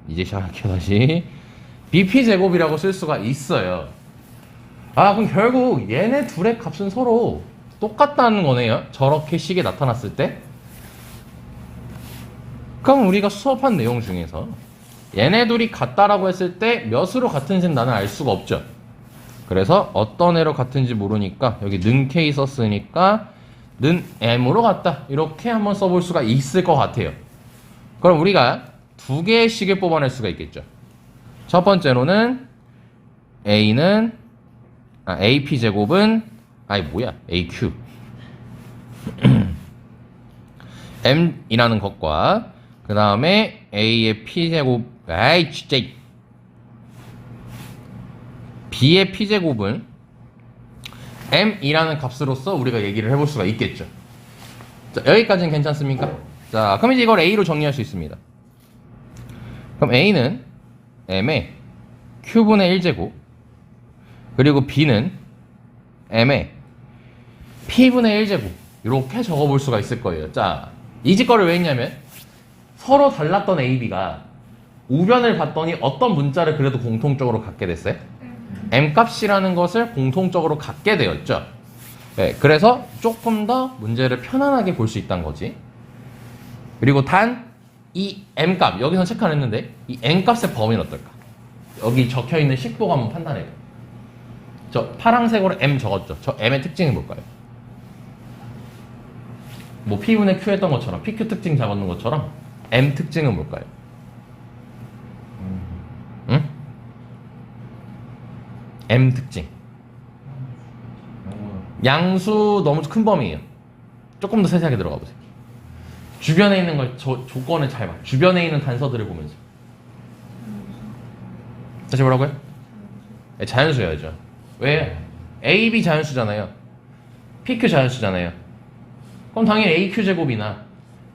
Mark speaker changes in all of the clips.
Speaker 1: 이제 시작할게요. 다시 bp제곱이라고 쓸 수가 있어요. 그럼 결국 얘네 둘의 값은 서로 똑같다는 거네요. 저렇게 식이 나타났을 때. 그럼 우리가 수업한 내용 중에서 얘네 둘이 같다라고 했을 때 몇으로 같은지는 나는 알 수가 없죠. 그래서 어떤 애로 같은지 모르니까 여기 는 k 썼으니까 는 m으로 같다, 이렇게 한번 써볼 수가 있을 것 같아요. 그럼 우리가 두 개의 식을 뽑아낼 수가 있겠죠. 첫 번째로는 a는 ap제곱은 aq m이라는 것과 그 다음에 a의 p제곱 진짜 b의 p제곱은 m이라는 값으로서 우리가 얘기를 해볼 수가 있겠죠. 자, 여기까지는 괜찮습니까? 자, 그럼 이제 이걸 a로 정리할 수 있습니다. 그럼 a는 m의 q분의 1제곱, 그리고 b는 m의 p분의 1제곱, 이렇게 적어볼 수가 있을 거예요. 자, 이 직거를 왜 했냐면 서로 달랐던 ab가 우변을 봤더니 어떤 문자를 그래도 공통적으로 갖게 됐어요? m값이라는 것을 공통적으로 갖게 되었죠. 네, 그래서 조금 더 문제를 편안하게 볼 수 있다는 거지. 그리고 단 이 m값, 여기서 체크 안 했는데 이 m값의 범위는 어떨까? 여기 적혀있는 식보고 한번 판단해요. 저 파란색으로 m 적었죠. 저 m의 특징이 뭘까요? 뭐 p분의 q 했던 것처럼, pq 특징 잡았는 것처럼 m 특징은 뭘까요? 응? m 특징. 양수 너무 큰 범위예요. 조금 더 세세하게 들어가 보세요. 주변에 있는 걸 조건을 잘 봐. 주변에 있는 단서들을 보면서. 다시 뭐라고요? 네, 자연수여야죠. 왜? AB 자연수잖아요. PQ 자연수잖아요. 그럼 당연히 AQ제곱이나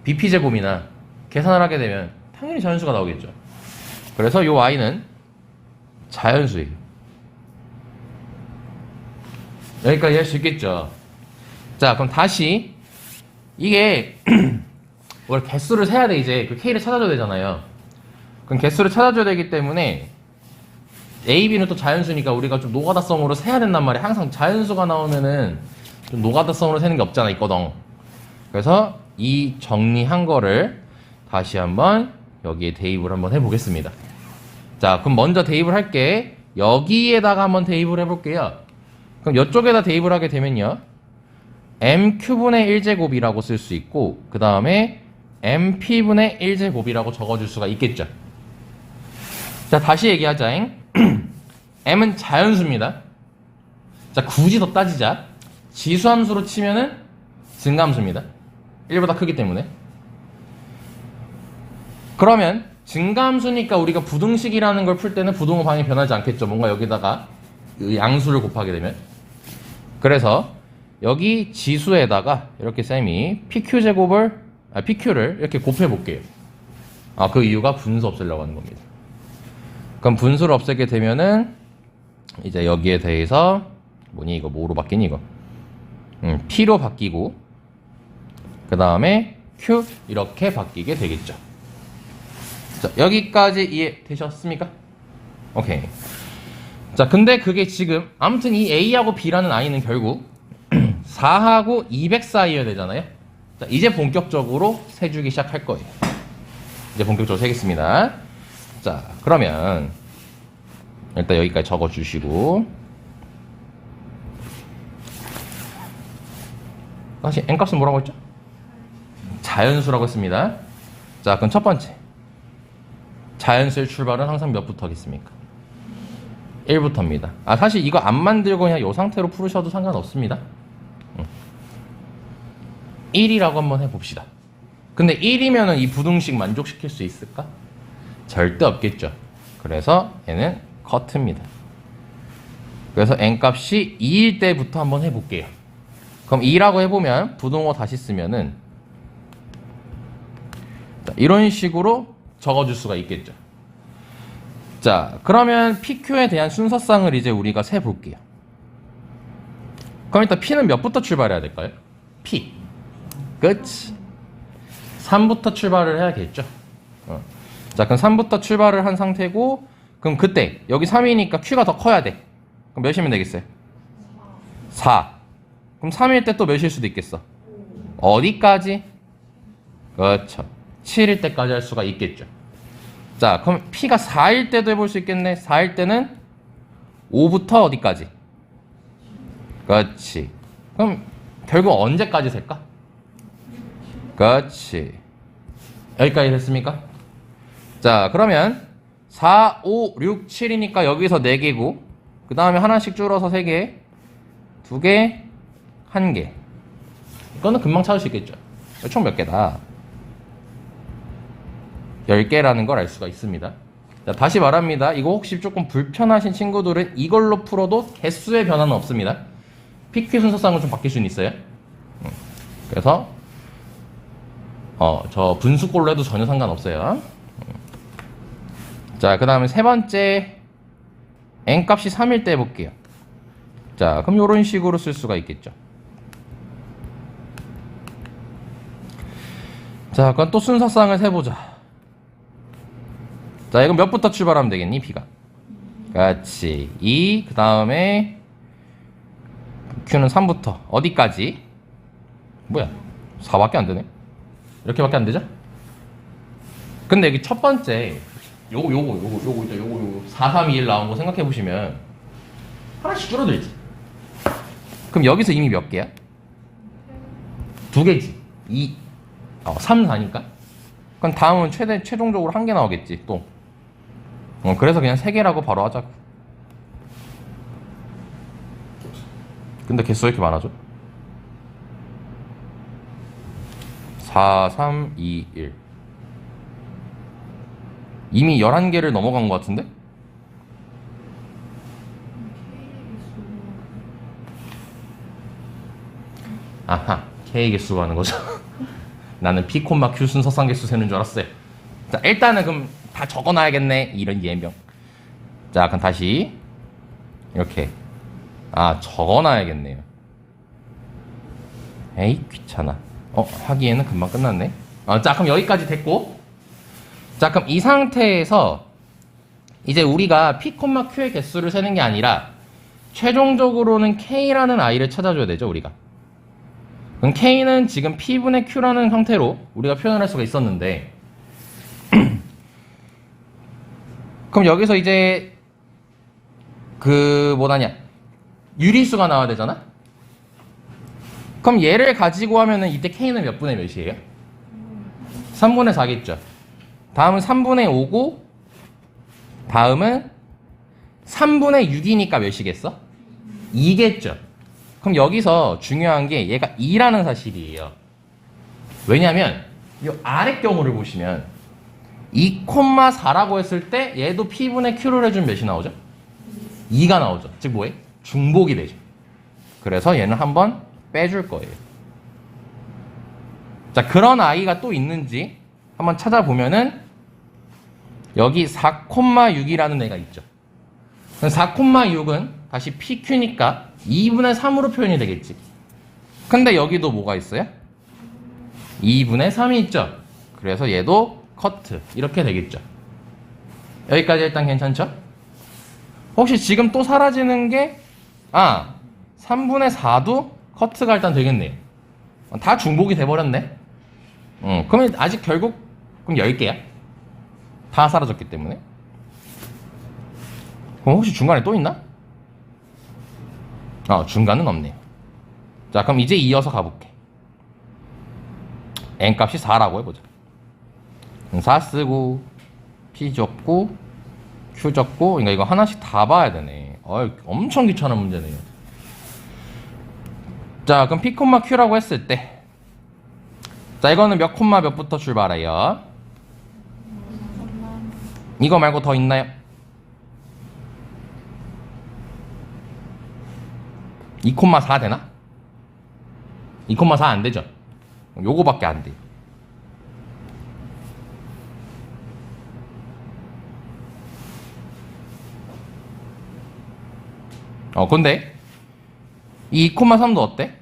Speaker 1: BP제곱이나 계산을 하게 되면 당연히 자연수가 나오겠죠. 그래서 이 Y는 자연수예요. 여기까지 할 수 있겠죠. 자, 그럼 다시 이게 원래 개수를 세야 돼. 이제 그 K를 찾아줘야 되잖아요. 그럼 개수를 찾아줘야 되기 때문에 A, B는 또 자연수니까 우리가 좀 노가다성으로 세야 된단 말이야. 항상 자연수가 나오면은 좀 노가다성으로 세는 게 없잖아, 있거든. 그래서 이 정리한 거를 다시 한번 여기에 대입을 한번 해보겠습니다. 자, 그럼 먼저 대입을 할게. 여기에다가 한번 대입을 해볼게요. 그럼 이쪽에다 대입을 하게 되면요, mq분의 1제곱이라고 쓸 수 있고, 그 다음에 mp분의 1제곱이라고 적어줄 수가 있겠죠. 자, 다시 얘기하자. m은 자연수입니다. 자, 굳이 더 따지자. 지수함수로 치면은 증가함수입니다. 1보다 크기 때문에. 그러면 증가함수니까 우리가 부등식이라는 걸 풀 때는 부등호 방이 변하지 않겠죠. 뭔가 여기다가 양수를 곱하게 되면. 그래서 여기 지수에다가 이렇게 쌤이 PQ를 이렇게 곱해 볼게요. 그 이유가 분수 없애려고 하는 겁니다. 그럼 분수를 없애게 되면은 이제 여기에 대해서 이거 뭐로 바뀌니 이거? P로 바뀌고, 그 다음에 Q 이렇게 바뀌게 되겠죠. 자, 여기까지 이해되셨습니까? 오케이. 자, 근데 그게 지금 아무튼 이 A하고 B라는 아이는 결국 4하고 200 사이여야 되잖아요. 자, 이제 본격적으로 세주기 시작할 거예요. 이제 본격적으로 세겠습니다. 자, 그러면 일단 여기까지 적어주시고, 다시 n값은 뭐라고 했죠? 자연수라고 했습니다. 자, 그럼 첫 번째, 자연수의 출발은 항상 몇부터 하겠습니까? 1부터입니다. 사실 이거 안 만들고 그냥 이 상태로 풀으셔도 상관없습니다. 1이라고 한번 해봅시다. 근데 1이면은 이 부등식 만족시킬 수 있을까? 절대 없겠죠. 그래서 얘는 커트입니다. 그래서 n값이 2일 때부터 한번 해볼게요. 그럼 2라고 해보면 부등호 다시 쓰면은 이런 식으로 적어줄 수가 있겠죠. 자, 그러면 PQ에 대한 순서상을 이제 우리가 세볼게요. 그럼 일단 P는 몇부터 출발해야 될까요? P. 끝. 3부터 출발을 해야겠죠. 자, 그럼 3부터 출발을 한 상태고, 그럼 그때 여기 3이니까 Q가 더 커야 돼. 그럼 몇이면 되겠어요? 4. 그럼 3일 때 또 몇일 수도 있겠어? 어디까지? 그렇죠. 7일 때까지 할 수가 있겠죠. 자, 그럼 P가 4일 때도 해볼 수 있겠네. 4일 때는 5부터 어디까지? 그렇지. 그럼 결국 언제까지 셀까? 그렇지. 여기까지 됐습니까? 자, 그러면 4, 5, 6, 7이니까 여기서 4개고 그 다음에 하나씩 줄어서 3개, 2개, 1개. 이거는 금방 찾을 수 있겠죠. 총 몇 개다? 10개라는 걸 알 수가 있습니다. 자, 다시 말합니다. 이거 혹시 조금 불편하신 친구들은 이걸로 풀어도 개수의 변화는 없습니다. PQ 순서상은 좀 바뀔 수는 있어요. 그래서 저 분수꼴로 해도 전혀 상관없어요. 자, 그 다음에 세 번째 n값이 3일 때 해볼게요. 자, 그럼 이런 식으로 쓸 수가 있겠죠. 자, 그럼 또 순서상을 세보자. 자, 이건 몇부터 출발하면 되겠니? B가. 그렇지. 2, 그 다음에 Q는 3부터 어디까지? 뭐야? 4밖에 안 되네. 이렇게밖에 안 되죠? 근데 여기 첫 번째 요거 4, 3, 2, 1 나온 거 생각해 보시면 하나씩 줄어들지. 그럼 여기서 이미 몇 개야? 2개지. 3, 4니까. 그럼 다음은 최종적으로 1개 나오겠지. 또. 그래서 그냥 3개라고 바로 하자고. 근데 개수가 이렇게 많아져? 4, 3, 2, 1. 이미 11개를 넘어간 것 같은데? 아하, K 개수가 하는 거죠. 나는 P, Q 순서상 개수 세는 줄 알았어요. 자, 일단은 그럼 다 적어놔야겠네. 이런 예명. 자, 그럼 다시 이렇게 적어놔야겠네요. 에이, 귀찮아. 하기에는 금방 끝났네. 자, 그럼 여기까지 됐고. 자, 그럼 이 상태에서 이제 우리가 P, Q의 개수를 세는 게 아니라 최종적으로는 K라는 아이를 찾아줘야 되죠, 우리가. 그럼 K는 지금 P분의 Q라는 형태로 우리가 표현을 할 수가 있었는데 그럼 여기서 이제 유리수가 나와야 되잖아? 그럼 얘를 가지고 하면은 이때 K는 몇 분의 몇이에요? 3분의 4겠죠. 다음은 3분의 5고 다음은 3분의 6이니까 몇이겠어? 2겠죠. 그럼 여기서 중요한 게 얘가 2라는 사실이에요. 왜냐면 이 아래 경우를 보시면 2,4라고 했을 때 얘도 P분의 Q를 해주면 몇이 나오죠? 2가 나오죠. 즉 뭐해? 중복이 되죠. 그래서 얘는 한번 빼줄 거예요. 자, 그런 아이가 또 있는지 한번 찾아보면은 여기 4,6이라는 애가 있죠. 4,6은 다시 PQ니까 2분의 3으로 표현이 되겠지. 근데 여기도 뭐가 있어요? 2분의 3이 있죠. 그래서 얘도 커트 이렇게 되겠죠. 여기까지 일단 괜찮죠? 혹시 지금 또 사라지는 게 3분의 4도 커트가 일단 되겠네요. 다 중복이 돼버렸네. 그러면 아직 결국 그럼 10개야. 다 사라졌기 때문에. 그럼 혹시 중간에 또 있나? 중간은 없네요. 자, 그럼 이제 이어서 가볼게. n값이 4라고 해보자. 4 쓰고 P 적고 Q 적고 그러니까 이거 하나씩 다 봐야 되네. 엄청 귀찮은 문제네요. 자, 그럼 P, Q라고 했을 때 자, 이거는 몇 콤마 몇부터 출발해요? 이거 말고 더 있나요? 2,4 되나? 2,4 안 되죠? 요거밖에 안 돼. 근데 이 2,3도 어때?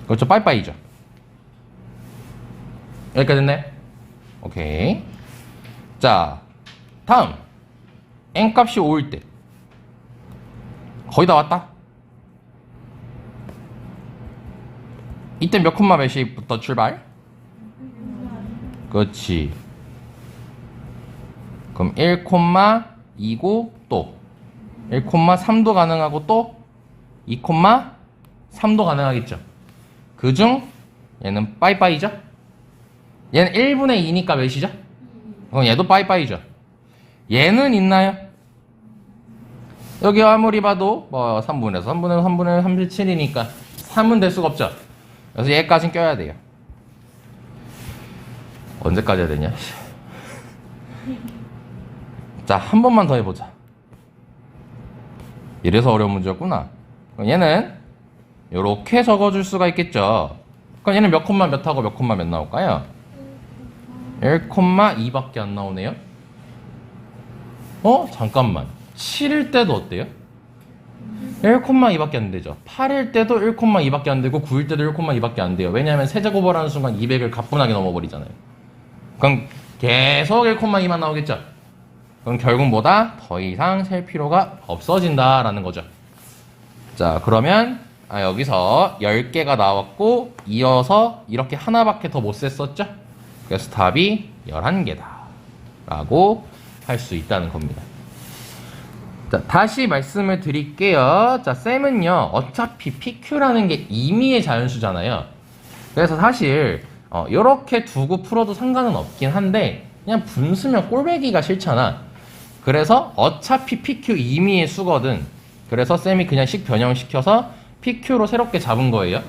Speaker 1: 그렇죠, 빠이빠이죠. 여기까지 됐네? 오케이. 자, 다음 n값이 5일 때 거의 다 왔다. 이때 몇 콤마 몇이부터 출발? 그렇지. 그럼 1,2고 또 1,3도 가능하고 또 2,3도 가능하겠죠. 그중 얘는 빠이빠이죠. 얘는 1분의 2니까 몇이죠? 그럼 얘도 빠이빠이죠. 얘는 있나요? 여기 아무리 봐도 뭐 3분의 37이니까 3은 될 수가 없죠. 그래서 얘까지는 껴야 돼요. 언제까지 해야 되냐? 자, 한 번만 더 해보자. 이래서 어려운 문제였구나. 그럼 얘는 이렇게 적어줄 수가 있겠죠. 그럼 얘는 몇 콤마 몇 하고 몇 콤마 몇 나올까요? 1,2밖에 안 나오네요. 잠깐만. 7일 때도 어때요? 1,2밖에 안 되죠. 8일 때도 1,2밖에 안 되고 9일 때도 1,2밖에 안 돼요. 왜냐하면 세제곱을 하는 순간 200을 가뿐하게 넘어버리잖아요. 그럼 계속 1,2만 나오겠죠. 그럼 결국 뭐다? 더 이상 셀 필요가 없어진다라는 거죠. 자, 그러면 여기서 10개가 나왔고 이어서 이렇게 하나밖에 더 못 셌었죠? 그래서 답이 11개다 라고 할 수 있다는 겁니다. 자, 다시 말씀을 드릴게요. 자, 쌤은요 어차피 PQ라는 게 임의의 자연수잖아요. 그래서 사실 이렇게 두고 풀어도 상관은 없긴 한데 그냥 분수면 꼴배기가 싫잖아. 그래서 어차피 PQ 임의의 수거든. 그래서 쌤이 그냥 식 변형시켜서 PQ로 새롭게 잡은 거예요.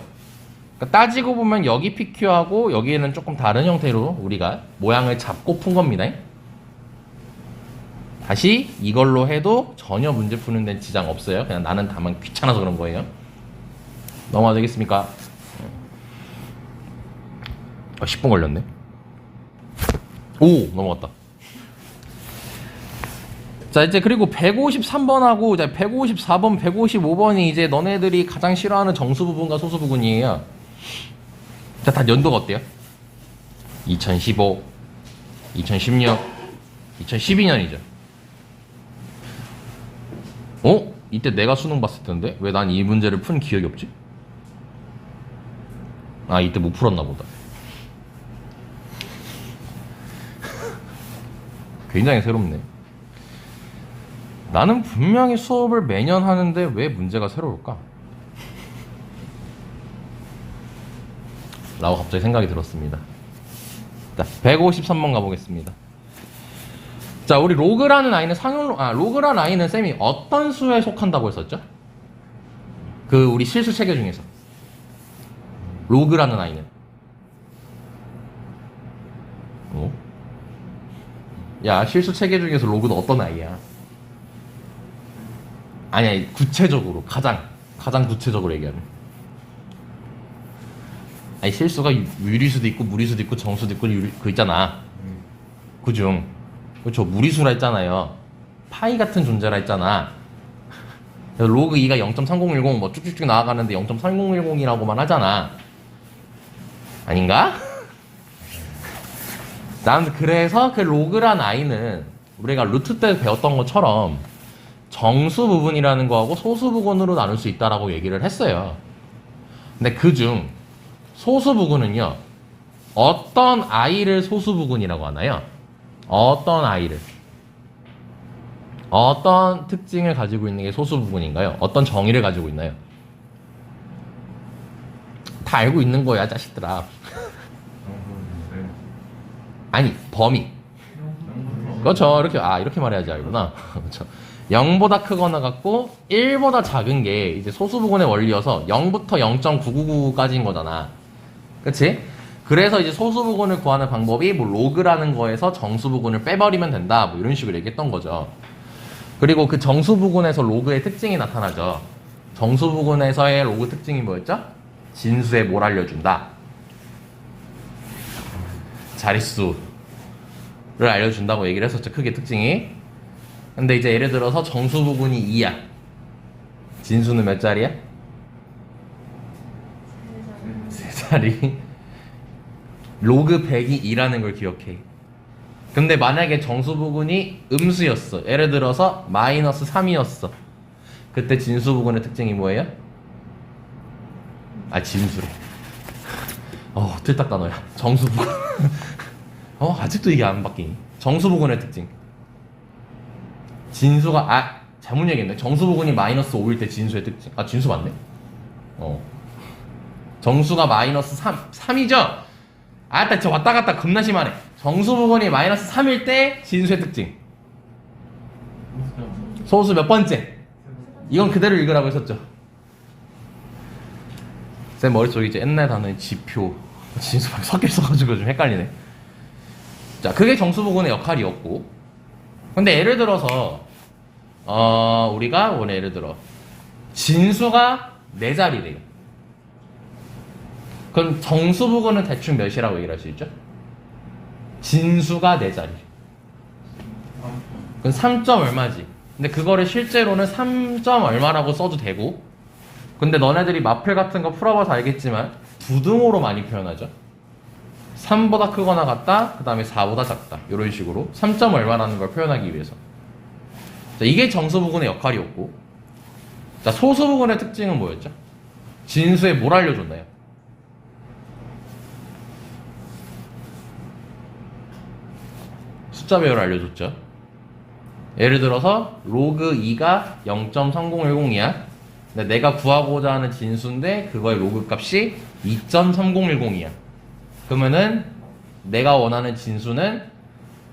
Speaker 1: 그러니까 따지고 보면 여기 PQ하고 여기에는 조금 다른 형태로 우리가 모양을 잡고 푼 겁니다. 다시 이걸로 해도 전혀 문제 푸는 데는 지장 없어요. 그냥 나는 다만 귀찮아서 그런 거예요. 넘어가도 되겠습니까? 10분 걸렸네. 오, 넘어갔다. 자, 이제 그리고 153번하고 154번, 155번이 이제 너네들이 가장 싫어하는 정수 부분과 소수 부분이에요. 자, 다 연도가 어때요? 2015, 2016, 2012년이죠. 이때 내가 수능 봤을 텐데 왜 난 이 문제를 푼 기억이 없지? 이때 못 풀었나 보다. 굉장히 새롭네. 나는 분명히 수업을 매년 하는데 왜 문제가 새로울까? 라고 갑자기 생각이 들었습니다. 자, 153번 가보겠습니다. 자, 우리 로그라는 아이는 로그라는 아이는 쌤이 어떤 수에 속한다고 했었죠? 그 우리 실수 체계 중에서 로그라는 아이는 야, 실수 체계 중에서 로그는 어떤 아이야? 아니야, 구체적으로 가장 구체적으로 얘기하면 실수가 유리수도 있고 무리수도 있고 정수도 있고 그 있잖아. 그중 그렇죠, 무리수라 했잖아요. 파이 같은 존재라 했잖아. 로그 2가 0.3010 뭐 쭉쭉쭉 나아가는데 0.3010이라고만 하잖아. 아닌가? 난 그래서 그 로그란 아이는 우리가 루트 때 배웠던 것처럼 정수 부분이라는 거하고 소수 부분으로 나눌 수 있다라고 얘기를 했어요. 근데 그중 소수 부분은요, 어떤 아이를 소수 부분이라고 하나요? 어떤 아이를, 어떤 특징을 가지고 있는 게 소수 부분인가요? 어떤 정의를 가지고 있나요? 다 알고 있는 거야, 자식들아. 아니, 범위. 그렇죠. 이렇게 말해야지 알구나. 그렇죠. 0보다 크거나 같고 1보다 작은 게 이제 소수 부분의 원리여서 0부터 0.999까지인 거잖아. 그치? 그래서 이제 소수 부분을 구하는 방법이 뭐 로그라는 거에서 정수 부분을 빼버리면 된다, 뭐 이런 식으로 얘기했던 거죠. 그리고 그 정수 부분에서 로그의 특징이 나타나죠. 정수 부분에서의 로그 특징이 뭐였죠? 진수에 뭘 알려준다? 자릿수를 알려준다고 얘기를 했었죠. 크게 특징이. 근데 이제 예를 들어서 정수 부분이 2야. 진수는 몇 자리야? 3자리. 로그 100이 2라는 걸 기억해. 근데 만약에 정수부근이 음수였어. 예를 들어서 마이너스 3이었어. 그때 진수부근의 특징이 뭐예요? 아, 진수래. 틀딱 단어야. 정수부근. 아직도 이게 안 바뀌니? 정수부근의 특징. 진수가, 잘못 얘기했네. 정수부근이 마이너스 5일 때 진수의 특징. 진수 맞네? 정수가 마이너스 3이죠? 나 진짜 왔다 갔다 겁나 심하네. 정수부근이 마이너스 3일 때 진수의 특징. 소수 몇 번째? 이건 그대로 읽으라고 했었죠. 쌤 머릿속에 이제 옛날 단어인 지표, 진수 막 섞여 있어가지고 좀 헷갈리네. 자, 그게 정수부근의 역할이었고. 근데 예를 들어서 우리가 예를 들어 진수가 4자리래요. 그럼 정수부근은 대충 몇이라고 얘기할 수 있죠? 진수가 4자리. 그럼 3. 얼마지? 근데 그거를 실제로는 3. 얼마라고 써도 되고, 근데 너네들이 마플 같은 거 풀어봐서 알겠지만 부등호로 많이 표현하죠. 3보다 크거나 같다, 그 다음에 4보다 작다, 이런 식으로 3. 얼마라는 걸 표현하기 위해서. 자, 이게 정수부근의 역할이었고, 자, 소수부근의 특징은 뭐였죠? 진수에 뭘 알려줬나요? 숫자 배열을 알려줬죠. 예를 들어서 로그 2가 0.3010이야. 근데 내가 구하고자 하는 진수인데 그거의 로그 값이 2.3010이야. 그러면은 내가 원하는 진수는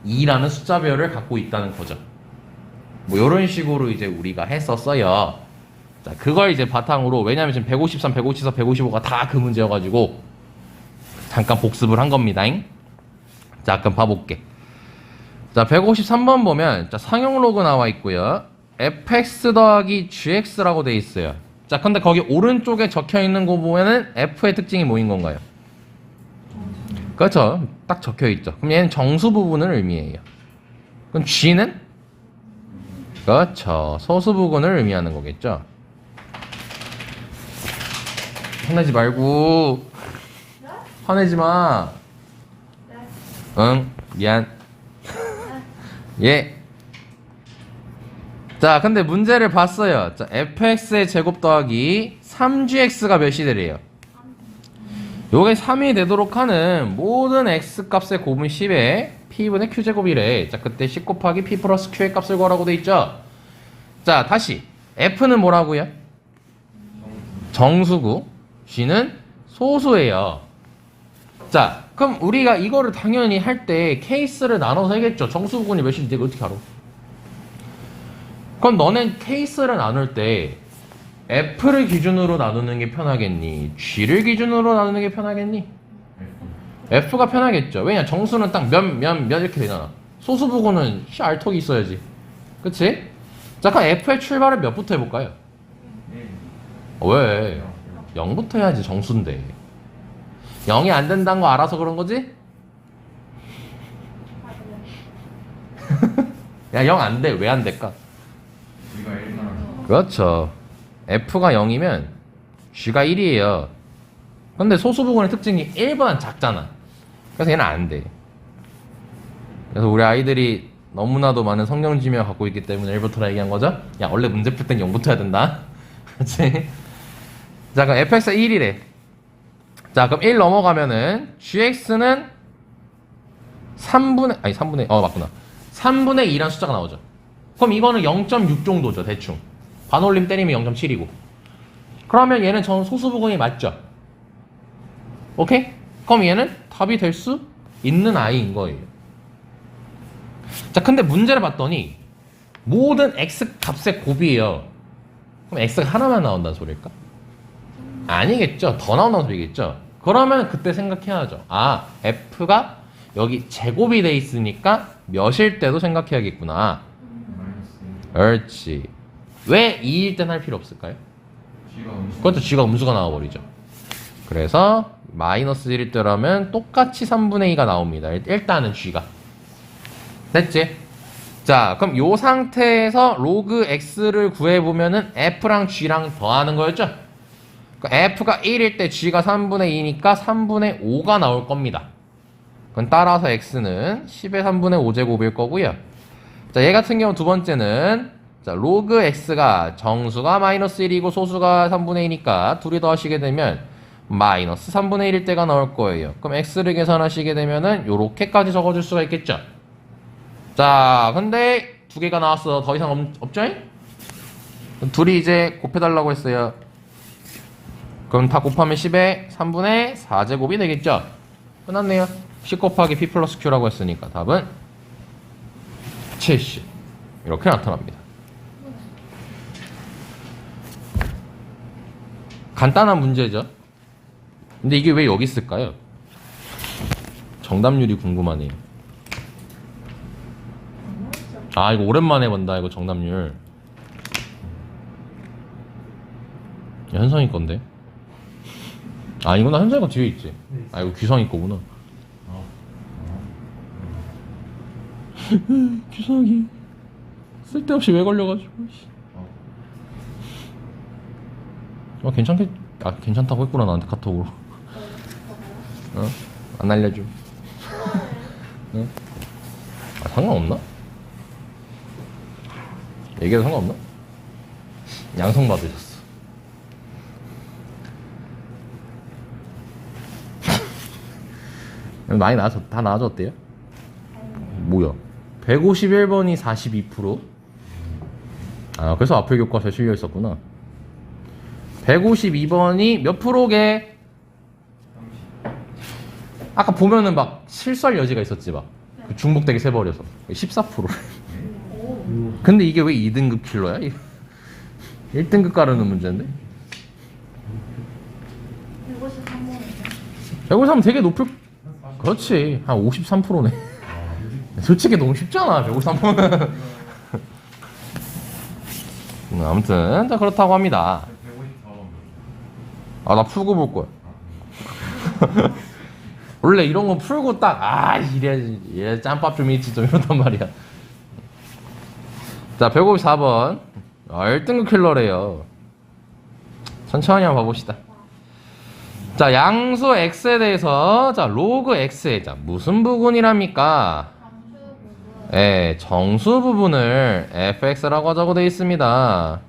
Speaker 1: 2라는 숫자 배열을 갖고 있다는 거죠. 뭐 이런 식으로 이제 우리가 했었어요. 자, 그걸 이제 바탕으로, 왜냐면 지금 153, 154, 155가 다 그 문제여가지고 잠깐 복습을 한 겁니다. 자, 그럼 봐볼게. 자, 153번 보면, 자, 상용 로그 나와 있고요. fx 더하기 gx라고 돼 있어요. 자, 근데 거기 오른쪽에 적혀 있는 거 보면은 f의 특징이 뭐인 건가요? 그렇죠. 딱 적혀 있죠. 그럼 얘는 정수 부분을 의미해요. 그럼 g는? 그렇죠. 소수 부분을 의미하는 거겠죠. 화내지 말고. 화내지 마. 응, 미안. 예. 자, 근데 문제를 봤어요. 자, fx의 제곱 더하기 3gx가 몇이 되래요? 요게 3이 되도록 하는 모든 x 값의 곱은 10에 p분의 q제곱이래. 자, 그때 10 곱하기 p 플러스 q의 값을 구하라고 돼 있죠. 자, 다시 f는 뭐라고요? 정수고 g는 소수예요. 자, 그럼 우리가 이거를 당연히 할 때 케이스를 나눠서 해야겠죠. 정수부근이 몇인지 내가 어떻게 알아? 그럼 너는 케이스를 나눌 때 F를 기준으로 나누는 게 편하겠니? G를 기준으로 나누는 게 편하겠니? F가 편하겠죠. 왜냐, 정수는 딱 몇 이렇게 되잖아. 소수부근은 R턱이 있어야지. 그치? 자, 그럼 F의 출발을 몇부터 해볼까요? 왜? 0부터 해야지, 정수인데. 0이 안 된다는 거 알아서 그런 거지? 야, 0 안 돼. 왜 안 될까? 그렇죠. F가 0이면 G가 1이에요. 근데 소수부근의 특징이 1보단 작잖아. 그래서 얘는 안 돼. 그래서 우리 아이들이 너무나도 많은 성경지명을 갖고 있기 때문에 1부터라 얘기한 거죠? 야, 원래 문제 풀 땐 0부터 해야 된다. 그렇지? 자, 그럼 fx가 1이래. 자, 그럼 1 넘어가면은 gx는 3분의 맞구나. 3분의 2란 숫자가 나오죠. 그럼 이거는 0.6 정도죠, 대충. 반올림 때리면 0.7이고. 그러면 얘는 전 소수부근이 맞죠? 오케이? 그럼 얘는 답이 될 수 있는 아이인 거예요. 자, 근데 문제를 봤더니 모든 x 값의 곱이에요. 그럼 x가 하나만 나온다는 소리일까? 아니겠죠. 더 나온다는 소리겠죠. 그러면 그때 생각해야죠. f가 여기 제곱이 돼 있으니까 몇일 때도 생각해야겠구나. 그렇지. 왜 2일 땐 할 필요 없을까요? 그것도 g가 음수가 나와버리죠. 그래서 마이너스 1일 때라면 똑같이 3분의 2가 나옵니다. 일단은 g가. 됐지? 자, 그럼 요 상태에서 로그 x를 구해보면은 f랑 g랑 더하는 거였죠? 그러니까 f가 1일 때 g가 3분의 2니까 3분의 5가 나올 겁니다. 그건 따라서 x는 10의 3분의 5제곱일 거고요. 자, 얘 같은 경우 두 번째는 자, 로그 x가 정수가 마이너스 1이고 소수가 3분의 2니까 둘이 더하시게 되면 마이너스 3분의 1일 때가 나올 거예요. 그럼 x를 계산하시게 되면은 요렇게까지 적어줄 수가 있겠죠. 자, 근데 두 개가 나왔어. 더 이상 없죠? 둘이 이제 곱해달라고 했어요. 그럼 다 곱하면 10의 3분의 4제곱이 되겠죠. 끝났네요. 10 곱하기 p 플러스 q라고 했으니까 답은 70 이렇게 나타납니다. 간단한 문제죠. 근데 이게 왜 여기 있을까요? 정답률이 궁금하네요. 아, 이거 오랜만에 본다. 이거 정답률. 현성이 건데. 아, 이거나 현성이 거 뒤에 있지. 아, 이거 규성이 거구나. 규성이 쓸데없이 왜 걸려가지고. 괜찮겠. 아, 괜찮다고 했구나. 나한테 카톡으로. 안 알려줘. 아, 상관없나? 얘기해도 상관없나? 양성 받으셨어. 많이 다 나아졌대요? 뭐야? 151번이 42%? 아, 그래서 앞에 교과서에 실려 있었구나. 152번이 몇 프로게? 아까 보면은 막 실수할 여지가 있었지, 막. 중복되게 세버려서. 14%. 근데 이게 왜 2등급 킬러야? 1등급 가르는 문제인데? 153은 되게 높을. 그렇지. 한 53%네. 솔직히 너무 쉽잖아, 153%는. 아무튼, 자, 그렇다고 합니다. 아, 나 풀고 볼 거야. 원래 이런 거 풀고 딱, 이래, 짬밥 좀 있지, 좀 이런단 말이야. 자, 154번. 1등급 킬러래요. 천천히 한번 봐봅시다. 자, 양수 x에 대해서, 자, 로그 x에, 자, 무슨 부분이랍니까? 정수 부분을 fx라고 하자고 되어 있습니다.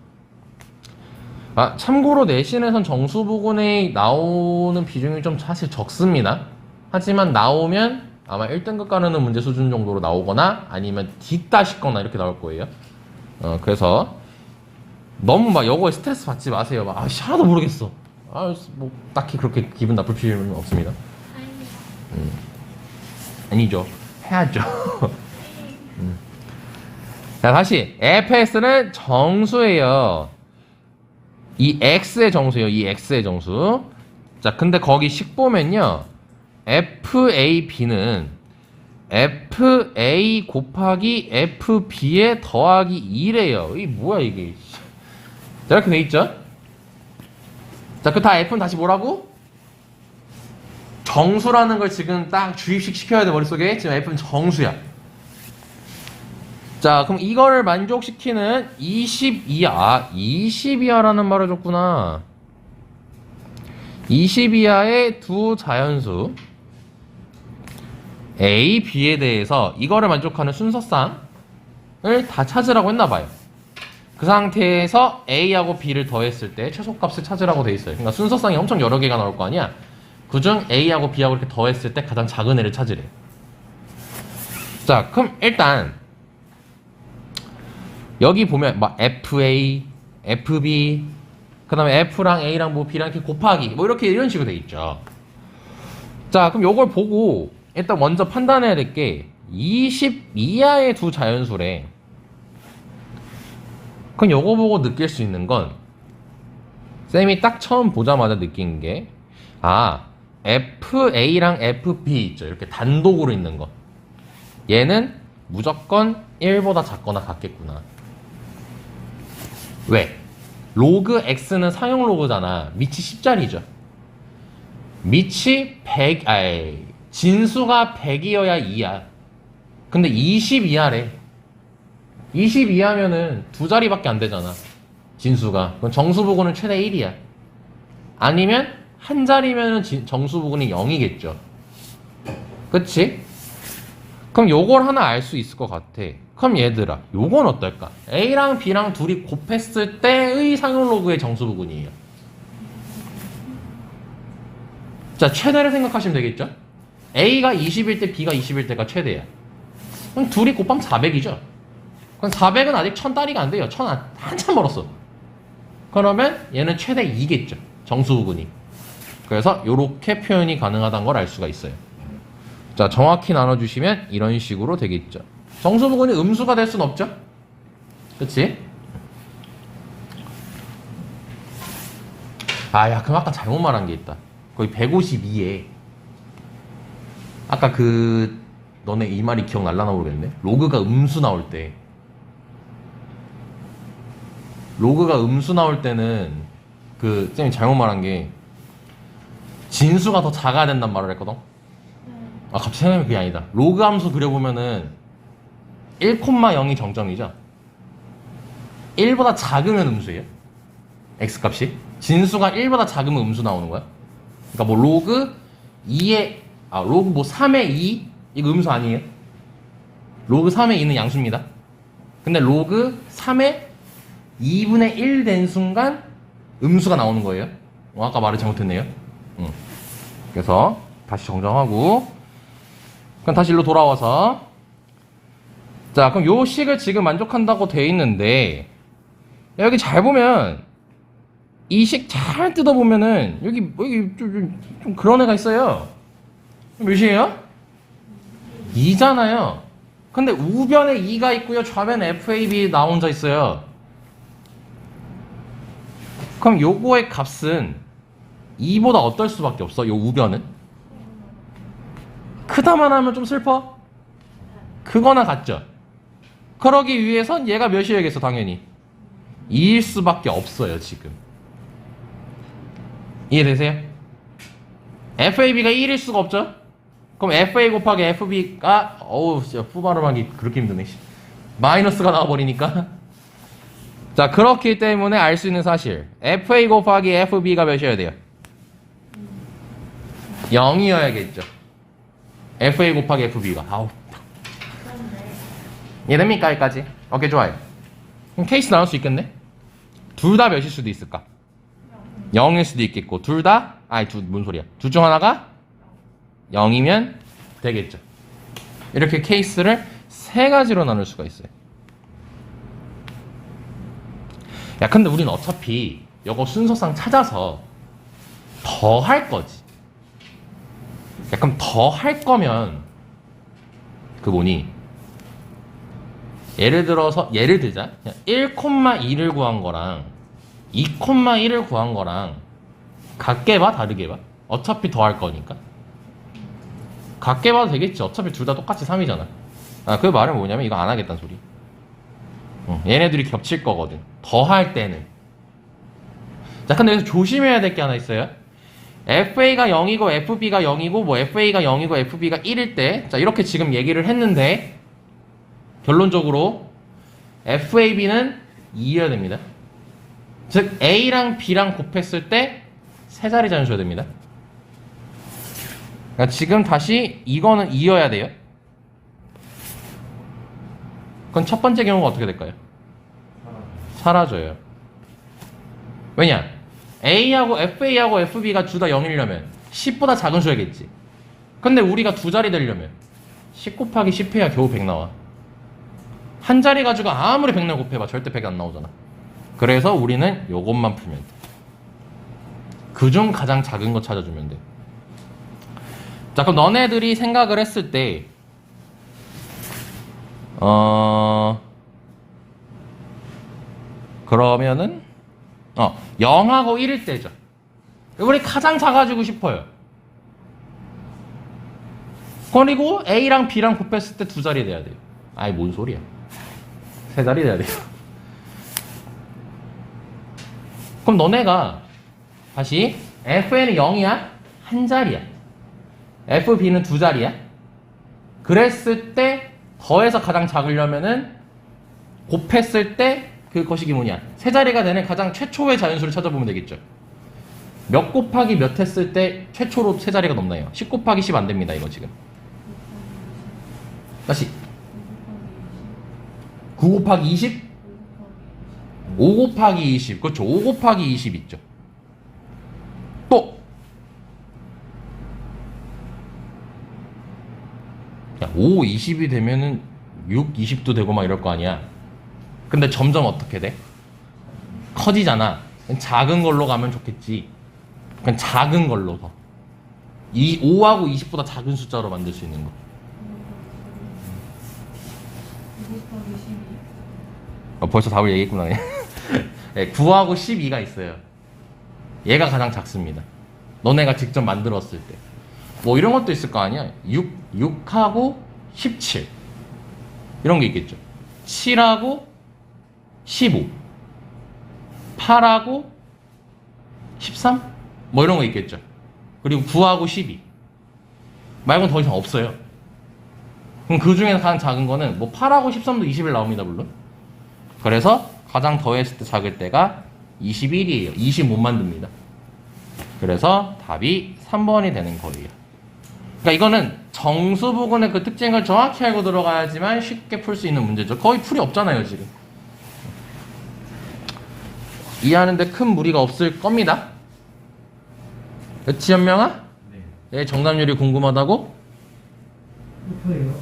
Speaker 1: 아, 참고로 내신에선 정수 부분에 나오는 비중이 좀 사실 적습니다. 하지만 나오면 아마 1등급 가르는 문제 수준 정도로 나오거나 아니면 뒷다시거나 이렇게 나올 거예요. 그래서 너무 막 이거에 스트레스 받지 마세요. 막, 하나도 모르겠어. 뭐 딱히 그렇게 기분 나쁠 필요는 없습니다. 아니죠. 해야죠. 자, 다시 fx는 정수예요. 이 x의 정수예요. 이 x의 정수. 자, 근데 거기 식 보면요, fab는 fa 곱하기 fb에 더하기 2래요. 이게 뭐야 이게. 자, 이렇게 돼 있죠. 자, 그 다 f는 다시 뭐라고? 정수라는 걸 지금 딱 주입식 시켜야 돼, 머릿속에. 지금 f는 정수야. 자, 그럼 이거를 만족시키는 22하. 22하라는 말을 줬구나. 22하의 두 자연수 A, B에 대해서 이거를 만족하는 순서쌍을 다 찾으라고 했나봐요. 그 상태에서 A하고 B를 더했을 때 최소값을 찾으라고 돼 있어요. 그러니까 순서쌍이 엄청 여러 개가 나올 거 아니야. 그중 A하고 B하고 이렇게 더했을 때 가장 작은 애를 찾으래. 자, 그럼 일단 여기 보면 막 FA, FB, 그 다음에 F랑 A랑 뭐 B랑 이렇게 곱하기 뭐 이렇게 이런 식으로 돼 있죠. 자, 그럼 요걸 보고 일단 먼저 판단해야 될 게 22하의 두 자연수래. 그럼 요거 보고 느낄 수 있는 건, 쌤이 딱 처음 보자마자 느낀 게, FA랑 FB 있죠. 이렇게 단독으로 있는 거. 얘는 무조건 1보다 작거나 같겠구나. 왜? 로그 x는 상용 로그잖아. 밑이 10자리죠. 밑이 100, 진수가 100이어야 2야. 근데 22하래. 22하면은 두 자리밖에 안 되잖아. 진수가. 그럼 정수 부분은 최대 1이야. 아니면 한 자리면은 정수 부분이 0이겠죠. 그치? 그럼 요걸 하나 알 수 있을 것 같아. 그럼 얘들아, 요건 어떨까? A랑 B랑 둘이 곱했을 때의 상용로그의 정수부근이에요. 자, 최대를 생각하시면 되겠죠? A가 20일 때 B가 20일 때가 최대야. 그럼 둘이 곱하면 400이죠? 그럼 400은 아직 1000다리가 안 돼요. 1000 한참 멀었어. 그러면 얘는 최대 2겠죠. 정수부근이. 그래서 이렇게 표현이 가능하다는 걸 알 수가 있어요. 자, 정확히 나눠주시면 이런 식으로 되겠죠. 정수부근이 음수가 될 순 없죠? 그치? 아, 야, 그럼 아까 잘못 말한 게 있다. 거기 152에 아까 너네 이 말이 기억날라나 모르겠네. 로그가 음수 나올 때 는 쌤이 잘못 말한 게 진수가 더 작아야 된단 말을 했거든. 아, 갑자기 생각하면 그게 아니다. 로그 함수 그려보면은 1,0이 정점이죠. 1보다 작으면 음수예요. x값이. 진수가 1보다 작으면 음수 나오는 거야. 그러니까 뭐 로그 3의 2 이거 음수 아니에요. 로그 3의 2는 양수입니다. 근데 로그 3의 2분의 1 된 순간 음수가 나오는 거예요. 아까 말을 잘못했네요. 그래서 다시 정정하고, 그럼 다시 일로 돌아와서, 자, 그럼 요 식을 지금 만족한다고 돼 있는데, 여기 잘 보면 이 식 잘 뜯어보면은 여기 좀 그런 애가 있어요. 몇이에요? 2잖아요. 근데 우변에 2가 있고요, 좌변에 FAB 나 혼자 있어요. 그럼 요거의 값은 2보다 어떨 수밖에 없어? 요 우변은? 크다만 하면 좀 슬퍼? 크거나 같죠? 그러기 위해선 얘가 몇이어야겠어, 당연히 2일 수밖에 없어요. 지금 이해되세요? FAB가 1일 수가 없죠? 그럼 FA 곱하기 FB가 진짜 푸 발음하기 그렇게 힘드네. 마이너스가 나와버리니까. 자, 그렇기 때문에 알 수 있는 사실, FA 곱하기 FB가 몇이어야 돼요? 0이어야겠죠. FA 곱하기 FB가. 이해됩니까? 여기까지? 오케이, 좋아요. 그럼 케이스 나올 수 있겠네? 둘 다 몇일 수도 있을까? 0일 수도 있겠고, 뭔 소리야. 둘 중 하나가 0이면 되겠죠. 이렇게 케이스를 세 가지로 나눌 수가 있어요. 야, 근데 우린 어차피 이거 순서상 찾아서 더 할 거지. 야, 그럼 더 할 거면 예를 들자. 1,2를 구한 거랑 2,1을 구한 거랑 같게 봐, 다르게 봐? 어차피 더 할 거니까. 같게 봐도 되겠지. 어차피 둘 다 똑같이 3이잖아. 그 말은 뭐냐면 이거 안 하겠다는 소리. 얘네들이 겹칠 거거든. 더 할 때는. 자, 근데 여기서 조심해야 될 게 하나 있어요. FA가 0이고 FB가 0이고 뭐 FA가 0이고 FB가 1일 때, 자, 이렇게 지금 얘기를 했는데 결론적으로 FAB는 2여야 됩니다. 즉 A랑 B랑 곱했을 때 세 자리 잔수여야 됩니다. 그러니까 지금 다시 이거는 2여야 돼요. 그럼 첫 번째 경우가 어떻게 될까요? 사라져요. 왜냐? A하고 FA하고 FB가 둘 다 0이려면 10보다 작은 수야겠지. 근데 우리가 두 자리 되려면 10 곱하기 10 해야 겨우 100 나와. 한 자리 가지고 아무리 100날 곱해봐 절대 100이 안 나오잖아. 그래서 우리는 요것만 풀면 돼. 그중 가장 작은 거 찾아주면 돼. 자, 그럼 너네들이 생각을 했을 때 그러면은 0하고 1일 때죠. 우리 가장 작아지고 싶어요. 그리고 A랑 B랑 곱했을 때 두 자리 돼야 돼요. 아이, 뭔 소리야. 세 자리 돼야 돼요. 그럼 너네가 다시 FA는 0이야? 한 자리야. FB는 두 자리야? 그랬을 때 더해서 가장 작으려면은 곱했을 때 그 거식이 뭐냐? 세 자리가 되는 가장 최초의 자연수를 찾아보면 되겠죠. 몇 곱하기 몇 했을 때 최초로 세 자리가 넘나요? 10 곱하기 10 안 됩니다, 이거 지금. 다시 9 곱하기 20? 5 곱하기 20. 그렇죠. 5 곱하기 20 있죠. 또 5, 20이 되면은 6, 20도 되고 막 이럴 거 아니야. 근데 점점 어떻게 돼? 커지잖아. 작은 걸로 가면 좋겠지. 그냥 작은 걸로 더. 5하고 20보다 작은 숫자로 만들 수 있는 거.
Speaker 2: 9
Speaker 1: 벌써 답을 얘기했구나. 네, 9하고 12가 있어요. 얘가 가장 작습니다. 너네가 직접 만들었을 때. 뭐 이런 것도 있을 거 아니야. 6하고 17. 이런 게 있겠죠. 7하고 15. 8하고 13? 뭐 이런 거 있겠죠. 그리고 9하고 12. 말고는 더 이상 없어요. 그럼 그 중에서 가장 작은 거는 뭐 8하고 13도 20일 나옵니다, 물론. 그래서 가장 더했을 때 작을 때가 21이에요. 20 못 만듭니다. 그래서 답이 3번이 되는 거예요. 그러니까 이거는 정수부근의 그 특징을 정확히 알고 들어가야지만 쉽게 풀 수 있는 문제죠. 거의 풀이 없잖아요, 지금. 이해하는데 큰 무리가 없을 겁니다. 그치, 현명아?
Speaker 2: 네.
Speaker 1: 얘 정답률이 궁금하다고?
Speaker 2: 몇퍼예요?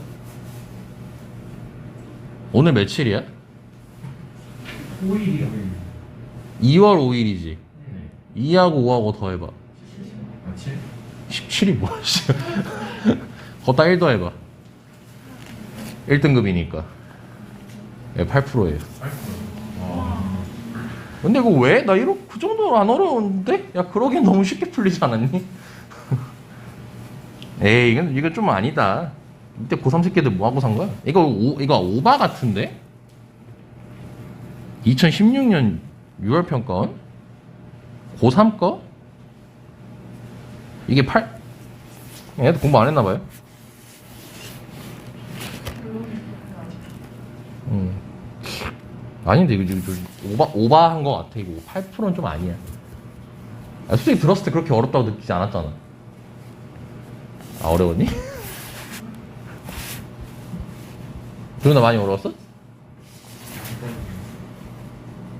Speaker 1: 오늘 며칠이야?
Speaker 2: 5일이요.
Speaker 1: 2월 5일이지.
Speaker 2: 네.
Speaker 1: 2하고 5하고 더해봐.
Speaker 2: 7?
Speaker 1: 17이 뭐야, 씨. 거기다 1 더해봐. 1등급이니까. 예, 8%예요.
Speaker 2: 8%.
Speaker 1: 근데 이거 왜? 나 이거 그 정도로 안 어려운데? 야, 그러긴 너무 쉽게 풀리지 않았니? 에이, 이건 좀 아니다. 이때 고3 새끼들 뭐하고 산 거야? 이거 오바 같은데? 2016년 6월 평가원? 고3 거? 이게 얘도 공부 안 했나봐요? 아닌데, 이거 오바한 거 같아. 이거 8%는 좀 아니야. 솔직히 들었을 때 그렇게 어렵다고 느끼지 않았잖아. 아, 어려웠니? 그러나 많이 어려웠어?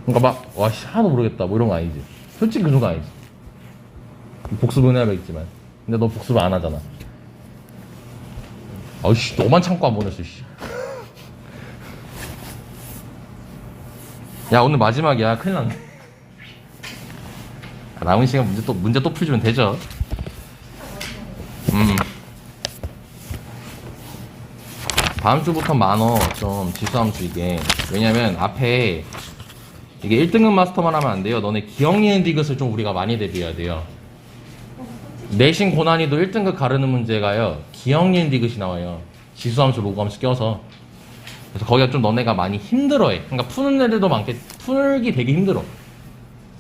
Speaker 1: 그러니까 막, 와, 씨, 하나도 모르겠다. 뭐 이런 거 아니지. 솔직히 그 정도 아니지. 복습은 해야겠지만. 근데 너 복습을 안 하잖아. 아우씨, 너만 참고 안 보냈어, 씨. 야, 오늘 마지막이야. 큰일 났네. 남은 시간 문제 또 풀주면 되죠. 다음 주부터 많어. 좀 지수함수 이게. 왜냐면 앞에 이게 1등급 마스터만 하면 안 돼요. 너네 기억니은 디귿을 좀 우리가 많이 대비해야 돼요. 내신 고난이도 1등급 가르는 문제가요. 기억니은 디귿이 나와요. 지수함수, 로그함수 껴서. 그래서 거기가 좀 너네가 많이 힘들어해. 그러니까 푸는 애들도 풀기 되게 힘들어.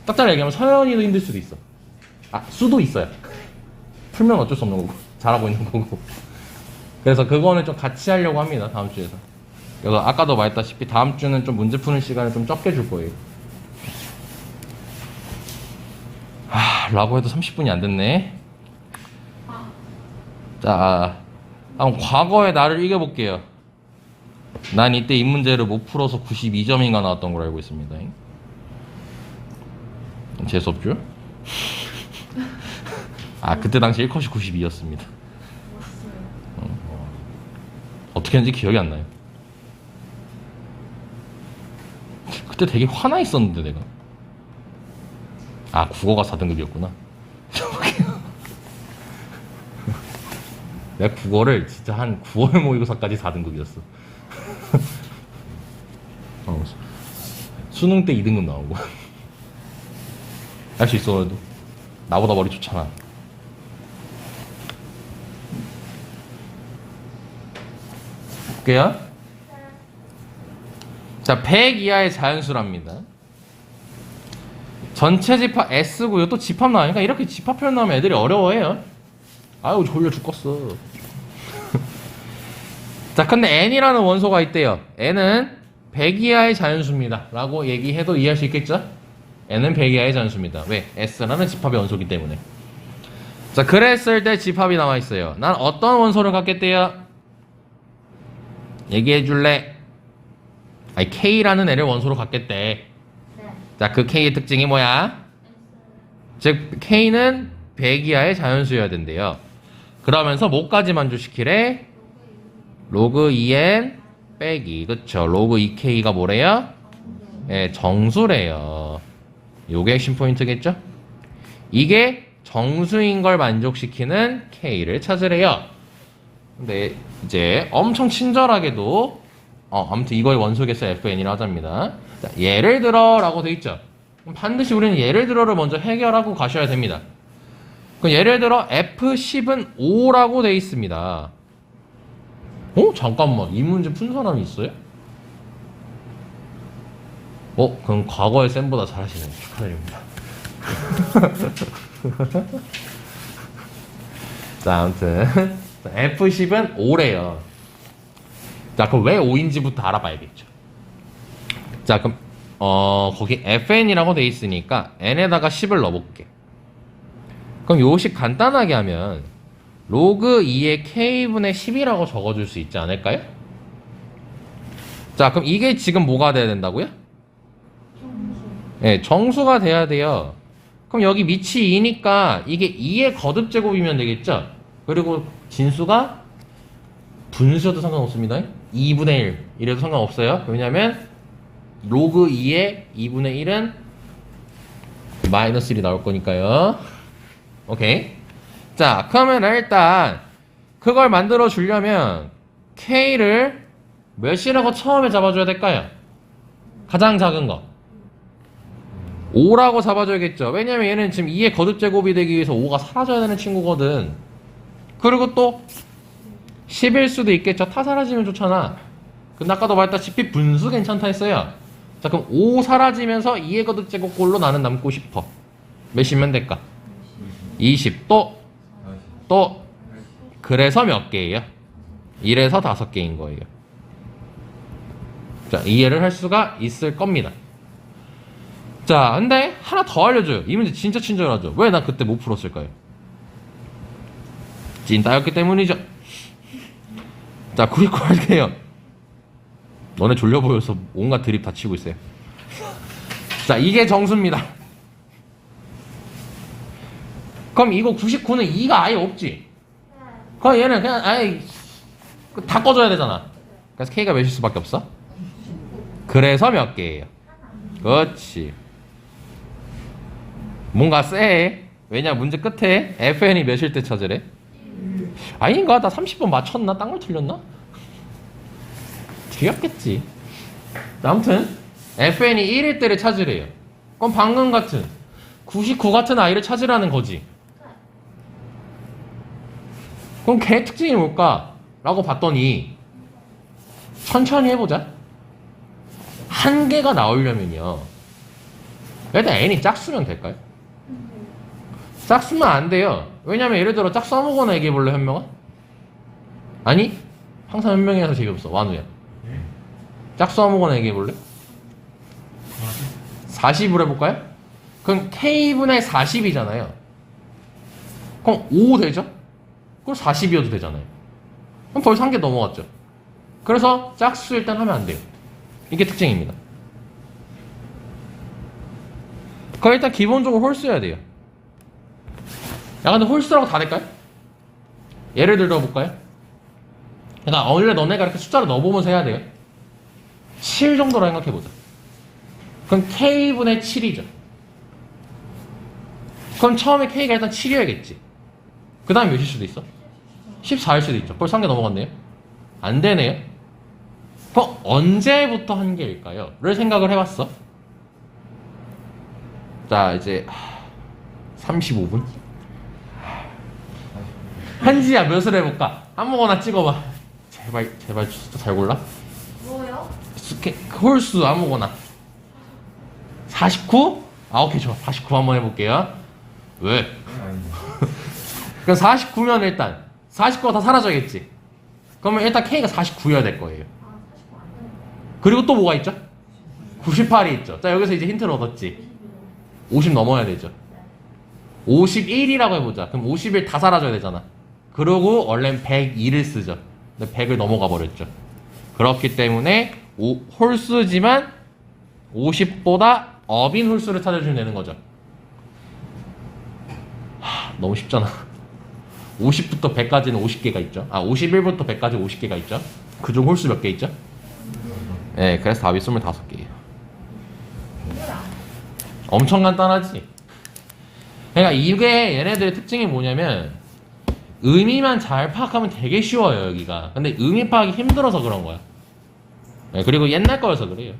Speaker 1: 딱 잘라 얘기하면 서연이도 힘들 수도 있어. 수도 있어요. 풀면 어쩔 수 없는 거고. 잘하고 있는 거고. 그래서 그거는 좀 같이 하려고 합니다. 다음 주에서. 그래서 아까도 말했다시피 다음 주는 좀 문제 푸는 시간을 좀 적게 줄 거예요. 라고 해도 30분이 안 됐네. 자, 한번 과거의 나를 이겨볼게요. 난 이때 이 문제를 못 풀어서 92점인가 나왔던 걸 알고 있습니다. 재수없죠? 그때 당시 1컷이 92였습니다. 어떻게 했는지 기억이 안 나요. 그때 되게 화나 있었는데 내가. 국어가 4등급이었구나. 내가 국어를 진짜 한 9월 모의고사까지 4등급이었어. 수능 때 2등급 나오고. 할 수 있어, 너도. 나보다 머리 좋잖아. 볼게요. 자, 100 이하의 자연수랍니다. 전체 집합 S고요. 또 집합 나오니까 이렇게 집합 표현 나오면 애들이 어려워해요. 아유, 졸려 죽겠어. 자, 근데 N이라는 원소가 있대요. N은 100 이하의 자연수입니다. 라고 얘기해도 이해할 수 있겠죠? N은 100 이하의 자연수입니다. 왜? S라는 집합의 원소이기 때문에. 자, 그랬을 때 집합이 나와 있어요. 난 어떤 원소를 갖겠대요? 얘기해 줄래? 아니 K라는 애를 원소로 갖겠대.
Speaker 3: 네.
Speaker 1: 자, 그 K의 특징이 뭐야? 즉 K는 100 이하의 자연수여야 된대요. 그러면서 뭐까지 만족시키래? 로그 2n 빼기. 그쵸? 로그 2K가 뭐래요? 예, 정수래요. 요게 핵심 포인트겠죠? 이게 정수인 걸 만족시키는 K를 찾으래요. 근데 이제 엄청 친절하게도 아무튼 이걸 원소개수 FN이라 하자입니다. 자, 예를 들어 라고 돼 있죠. 그럼 반드시 우리는 예를 들어를 먼저 해결하고 가셔야 됩니다. 그럼 예를 들어 F10은 5라고 돼 있습니다. 잠깐만, 이 문제 푼 사람이 있어요? 그럼 과거의 쌤보다 잘하시네요. 축하드립니다. 자, 아무튼 F10은 5래요. 자, 그럼 왜 5인지부터 알아봐야겠죠. 자, 그럼 거기 FN이라고 돼 있으니까 N에다가 10을 넣어볼게. 그럼 요식 간단하게 하면 로그 2의 K분의 10이라고 적어줄 수 있지 않을까요? 자, 그럼 이게 지금 뭐가 돼야 된다고요?
Speaker 3: 정수.
Speaker 1: 네, 정수가 돼야 돼요. 그럼 여기 밑이 2니까 이게 2의 거듭제곱이면 되겠죠? 그리고 진수가 분수여도 상관없습니다. 2분의 1 이래도 상관없어요. 왜냐면 로그 2의 2분의 1은 마이너스 1이 나올 거니까요. 오케이. 자, 그러면 일단 그걸 만들어 주려면 K를 몇이라고 처음에 잡아줘야 될까요? 가장 작은 거 5라고 잡아줘야겠죠. 왜냐면 얘는 지금 2의 거듭제곱이 되기 위해서 5가 사라져야 되는 친구거든. 그리고 또 10일 수도 있겠죠. 타 사라지면 좋잖아. 근데 아까도 말했다시피 분수 괜찮다 했어요. 자, 그럼 5 사라지면서 2의 거듭제곱꼴로 나는 남고 싶어. 몇이면 될까? 20. 또 그래서 몇 개예요? 1에서 5개인 거예요. 자, 이해를 할 수가 있을 겁니다. 자, 근데 하나 더 알려줘요. 이 문제 진짜 친절하죠. 왜 난 그때 못 풀었을까요? 찐따였기 때문이죠. 자, 구리코 할게요. 너네 졸려 보여서 온갖 드립 다 치고 있어요. 자, 이게 정수입니다. 그럼 이거 99는 2가 아예 없지? 그럼 얘는 그냥 아예 다 꺼줘야 되잖아. 그래서 K가 몇일 수밖에 없어? 그래서 몇 개예요? 그렇지. 뭔가 쎄. 왜냐, 문제 끝에 FN이 몇일 때 찾으래? 아닌가? 나 30번 맞췄나? 딴 걸 틀렸나? 뒤였겠지. 아무튼 FN이 1일 때를 찾으래요. 그럼 방금 같은 99 같은 아이를 찾으라는 거지. 그럼 걔 특징이 뭘까? 라고 봤더니 천천히 해보자. 한 개가 나오려면요, 일단 n이 짝수면 될까요? 짝수면 안 돼요. 왜냐면 예를 들어 짝수 아무거나 얘기해볼래, 현명아? 아니? 항상 현명이라서 재미없어. 완우야. 짝수 아무거나 얘기해볼래? 40으로 해볼까요? 그럼 K분의 40이잖아요. 그럼 5 되죠? 그럼 40이어도 되잖아요. 그럼 벌써 한 개 넘어갔죠. 그래서 짝수 일단 하면 안 돼요. 이게 특징입니다. 그럼 일단 기본적으로 홀수여야 돼요. 야, 근데 홀수라고 다 될까요? 예를 들어볼까요? 그러니까 원래 너네가 이렇게 숫자를 넣어보면서 해야 돼요. 7 정도로 생각해보자. 그럼 K분의 7이죠. 그럼 처음에 K가 일단 7이어야겠지. 그 다음에 몇일 수도 있어? 14일 수도 있죠. 벌써 한 개 넘어갔네요. 안 되네요. 그럼 언제부터 한 개일까요? 를 생각을 해봤어. 자, 이제 35분? 한지야, 몇을 해볼까? 아무거나 찍어봐. 제발 숫자 잘 골라.
Speaker 3: 뭐요?
Speaker 1: 홀수 아무거나. 49? 아, 오케이, 좋아. 49 한번 해볼게요. 왜? 그럼 49면 일단 49가 다 사라져야겠지. 그러면 일단 K가 49여야 될 거예요.
Speaker 3: 아, 49 안 돼요.
Speaker 1: 그리고 또 뭐가 있죠? 98이 있죠. 자, 여기서 이제 힌트를 얻었지. 50 넘어야 되죠. 51이라고 해보자. 그럼 51 다 사라져야 되잖아. 그러고 원래는 102를 쓰죠. 근데 100을 넘어가 버렸죠. 그렇기 때문에 홀수지만 50보다 업인 홀수를 찾아주면 되는 거죠. 너무 쉽잖아. 50부터 100까지는 50개가 있죠. 51부터 100까지 50개가 있죠. 그중 홀수 몇 개 있죠? 네, 그래서 답이 25개예요. 엄청 간단하지? 그러니까 이게 얘네들의 특징이 뭐냐면 의미만 잘 파악하면 되게 쉬워요, 여기가. 근데 의미 파악이 힘들어서 그런 거야. 네, 그리고 옛날 거여서 그래요.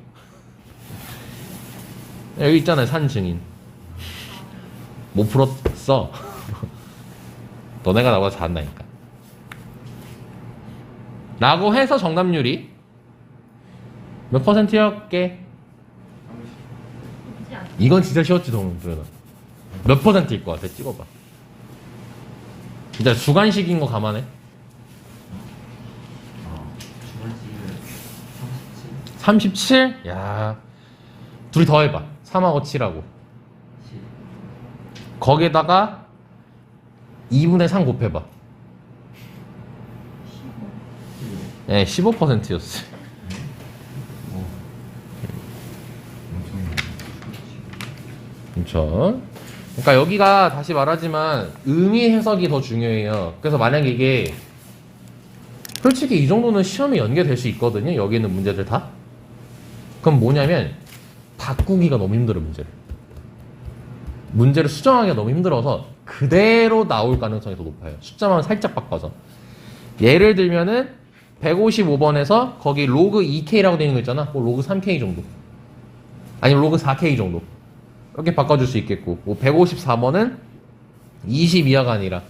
Speaker 1: 여기 있잖아요, 산 증인. 못 풀었어. 너네가 나보다 잘한다니까. 라고 해서 정답률이 몇 퍼센트였게?
Speaker 3: 쉽지 않아.
Speaker 1: 이건 진짜 쉬웠지, 동훈아. 몇 퍼센트일 것 같아? 찍어봐. 진짜 주관식인 거 감안해.
Speaker 2: 주간식은 37,
Speaker 1: 37? 야, 둘이 더 해봐. 3하고 7하고.
Speaker 2: 10,
Speaker 1: 거기에다가 2분의 3 곱해봐.
Speaker 3: 15.
Speaker 1: 네, 15%였어. 그렇죠. 그러니까 여기가 다시 말하지만 의미 해석이 더 중요해요. 그래서 만약에 이게 솔직히 이 정도는 시험에 연계될 수 있거든요. 여기 있는 문제들 다. 그럼 뭐냐면 바꾸기가 너무 힘들어, 문제를 수정하기가 너무 힘들어서 그대로 나올 가능성이 더 높아요. 숫자만 살짝 바꿔서. 예를 들면은 155번에서 거기 로그 2K라고 되어 있는 거 있잖아. 뭐 로그 3K 정도. 아니면 로그 4K 정도. 이렇게 바꿔줄 수 있겠고, 뭐 154번은 22야가 아니라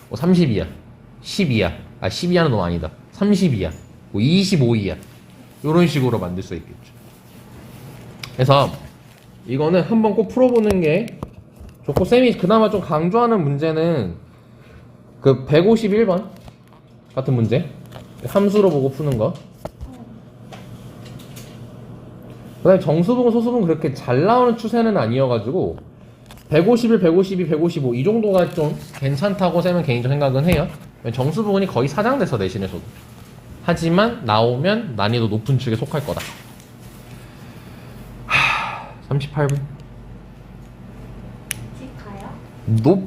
Speaker 1: 뭐 32야, 12야, 12야는 너무 아니다. 32야, 뭐 25이야. 이런 식으로 만들 수 있겠죠. 그래서 이거는 한번 꼭 풀어보는 게 좋고, 쌤이 그나마 좀 강조하는 문제는 그 151번 같은 문제, 함수로 보고 푸는 거. 그 다음에 정수분, 소수분 그렇게 잘 나오는 추세는 아니어가지고 151, 152, 155 이 정도가 좀 괜찮다고 쌤은 개인적 생각은 해요. 정수부분이 거의 사장돼서 내신에서도. 하지만 나오면 난이도 높은 축에 속할 거다. 38분.
Speaker 3: 집 가요?
Speaker 1: 높